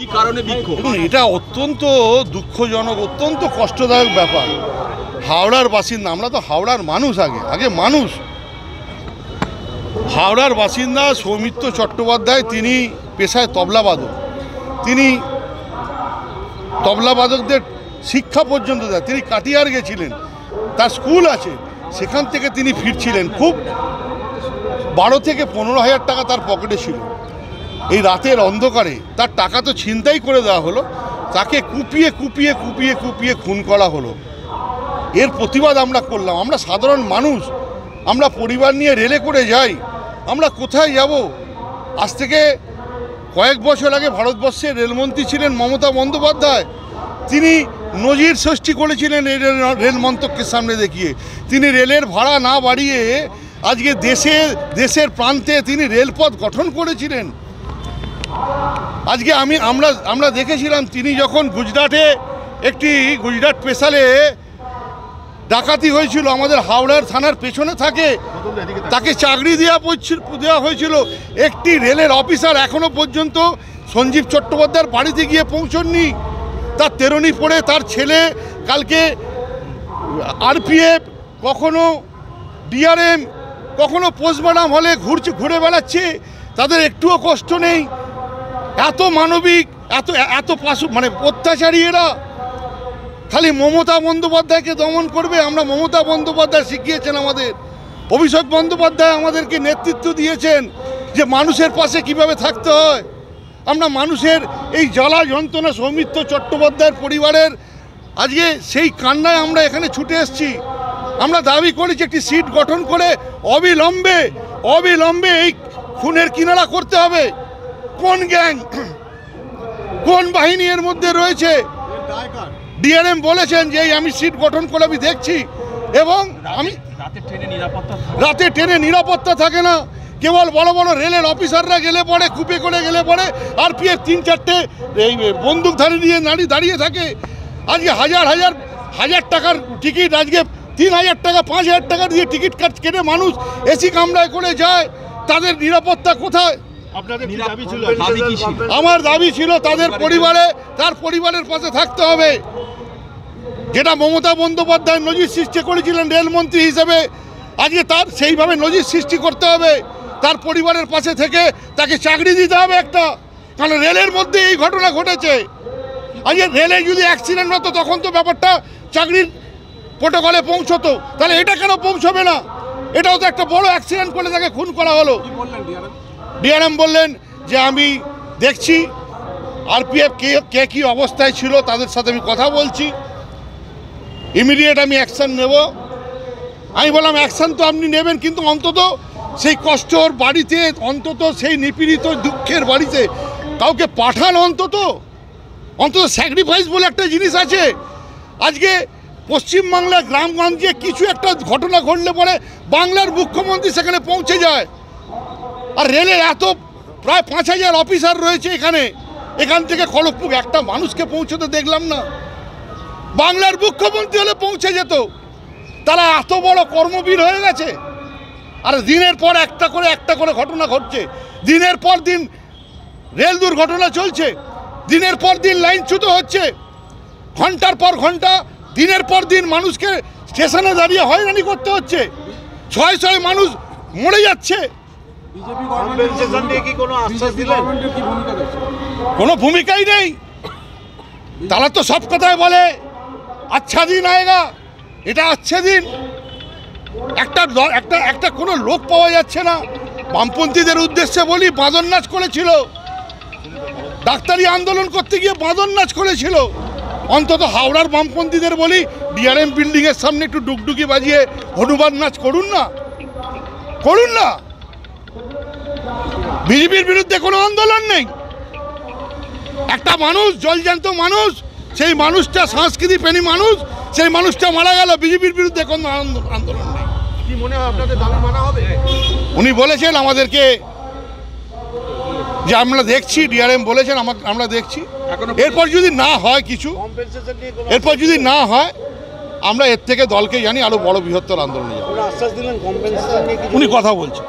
কি কারণে বিক্ষোভ? এটা অত্যন্ত দুঃখজনক, অত্যন্ত কষ্টদায়ক ব্যাপার। হাওড়ার বাসিন্দা, আমরা তো হাওড়ার মানুষ, আগে মানুষ। হাওড়ার বাসিন্দা সৌমিত্র চট্টোপাধ্যায়, তিনি পেশায় তবলাবাদক। তিনি তবলাবাদকদের শিক্ষা পর্যন্ত দেয়। তিনি কাটিয়ার গেছিলেন, তার স্কুল আছে, সেখান থেকে তিনি ফিরছিলেন। খুব 12 থেকে 15,000 টাকা তার পকেটে ছিল। এই রাতের অন্ধকারে তার টাকা তো ছিনতাই করে দেওয়া হলো, তাকে কুপিয়ে কুপিয়ে কুপিয়ে কুপিয়ে খুন করা হলো। এর প্রতিবাদ আমরা করলাম। আমরা সাধারণ মানুষ, আমরা পরিবার নিয়ে রেলে করে যাই, আমরা কোথায় যাব? আজ থেকে কয়েক বছর আগে ভারতবর্ষের রেলমন্ত্রী ছিলেন মমতা বন্দ্যোপাধ্যায়। তিনি নজির সৃষ্টি করেছিলেন এই রেল মন্ত্রকের সামনে দেখিয়ে। তিনি রেলের ভাড়া না বাড়িয়ে আজকে দেশের প্রান্তে তিনি রেলপথ গঠন করেছিলেন। আজকে আমরা দেখেছিলাম তিনি যখন গুজরাটে একটি গুজরাট স্পেশালে ডাকাতি হয়েছিল, আমাদের হাওড়ার থানার পেছনে থাকে, তাকে চাকরি দেওয়া হয়েছিল। একটি রেলের অফিসার এখনো পর্যন্ত সঞ্জীব চট্টোপাধ্যায়ের বাড়িতে গিয়ে পৌঁছননি। তার তেরোনি পড়ে তার ছেলে কালকে আরপিএফ, কখনো ডিআরএম, কখনো পোস্টমর্টম হলে ঘুরে বেড়াচ্ছে, তাদের একটুও কষ্ট নেই। এত মানবিক, এত অত্যাচারী এরা। খালি মমতা বন্দ্যোপাধ্যায়কে দমন করবে। আমরা মমতা বন্দ্যোপাধ্যায় শিখিয়েছেন আমাদের, অভিষেক বন্দ্যোপাধ্যায় আমাদেরকে নেতৃত্ব দিয়েছেন যে মানুষের পাশে কিভাবে থাকতে হয়। আমরা মানুষের এই জ্বালা যন্ত্রণা, সৌমিত্র চট্টোপাধ্যায়ের পরিবারের আজকে সেই কান্নায় আমরা এখানে ছুটে এসেছি। আমরা দাবি করেছি একটি সিট গঠন করে অবিলম্বে এই খুনের কিনারা করতে হবে। কোন গ্যাং, কোন বাহিনী এর মধ্যে রয়েছে? ডিআরএম বলেছেন যে আমি সিট গঠন করে আমি দেখছি, এবং আমি রাতে ট্রেনে নিরাপত্তা থাকে না। কেবল বড় বড় রেলের অফিসাররা গেলে পরে, কুপে করে গেলে পরে আরপিএফ 3-4টে এই বন্দুকধারী নিয়ে দাঁড়িয়ে থাকে। আজকে হাজার টাকার টিকিট, আজকে 3,000 টাকা 5,000 টাকা দিয়ে টিকিট কেটে মানুষ এসি কামরায় করে যায়। তাদের নিরাপত্তা কোথায়? আমার দাবি ছিল তার পরিবারের পাশে থাকতে হবে, যেটা মমতা বন্দ্যোপাধ্যায় নজির সৃষ্টি করেছিলেন রেলমন্ত্রী হিসেবে। আজকে তার সেইভাবে নজির সৃষ্টি করতে হবে, তার পরিবারের পাশে থেকে তাকে চাকরি দিতে হবে একটা। কারণ রেলের মধ্যে এই ঘটনা ঘটেছে। আজকে রেলে যদি অ্যাক্সিডেন্ট হতো তখন তো ব্যাপারটা চাকরির প্রোটোকলে পৌঁছতো, তাহলে এটা কেন পৌঁছবে না? এটাও তো একটা বড় অ্যাক্সিডেন্ট করে তাকে খুন করা হলো। ডিআরএম বললেন যে আমি দেখছি আরপিএফ কে কী অবস্থায় ছিল, তাদের সাথে আমি কথা বলছি, ইমিডিয়েট আমি অ্যাকশান নেব। আমি বললাম অ্যাকশান তো আপনি নেবেন, কিন্তু অন্তত সেই কষ্টর বাড়িতে, অন্তত সেই নিপীড়িত দুঃখের বাড়িতে কাউকে পাঠান, অন্তত স্যাক্রিফাইস বলে একটা জিনিস আছে। আজকে পশ্চিমবাংলার গ্রামগঞ্জে কিছু একটা ঘটনা ঘটলে পরে বাংলার মুখ্যমন্ত্রী সেখানে পৌঁছে যায়। আর রেলের এত প্রায় 5,000 অফিসার রয়েছে এখান থেকে খড়গপুর একটা মানুষকে পৌঁছতে দেখলাম না। বাংলার মুখ্যমন্ত্রী হলে পৌঁছে যেত। তারা এত বড় কর্মবীর হয়ে গেছে। আর দিনের পর একটা করে ঘটনা ঘটছে, দিনের পর দিন রেল দুর্ঘটনা চলছে, দিনের পর দিন লাইনচ্যুত হচ্ছে, ঘন্টার পর ঘন্টা, দিনের পর দিন মানুষকে স্টেশনে দাঁড়িয়ে হয়রানি করতে হচ্ছে, শয়ে মানুষ মরে যাচ্ছে। কোনো ভূমিকাই নেই। তারা তো সব কথায় বলে আচ্ছা দিন আয়েগা, এটা আচ্ছা দিন। একটা কোনো লোক পাওয়া যাচ্ছে না। বামপন্থীদের উদ্দেশ্যে বলি, বাঁদর নাচ করেছিল, ডাক্তারি আন্দোলন করতে গিয়ে বাঁদর নাচ করেছিল। অন্তত হাওড়ার বামপন্থীদের বলি, ডিআরএম বিল্ডিংয়ের সামনে একটু ডুগডুগি বাজিয়ে হনুমান নাচ করুন না। বিজেপির বিরুদ্ধে কোনো আন্দোলন নেই। একটা মানুষ, জলজ্যান্ত মানুষ, সেই মানুষটা সংস্কৃতি প্রেমী মানুষ, সেই মানুষটা মারা গেল, বিজেপির বিরুদ্ধে কোনো আন্দোলন নেই। কি মনে হয় আপনাদের দাবি মানা হবে? উনি বলেছেন আমাদেরকে যে আমরা দেখছি, ডিআরএম বলেছেন আমরা দেখছি। এরপর যদি না হয় কিছু, আমরা এর থেকে দলকে জানি আরো বড় বৃহত্তর আন্দোলনে যাব। উনি কথা বলছেন।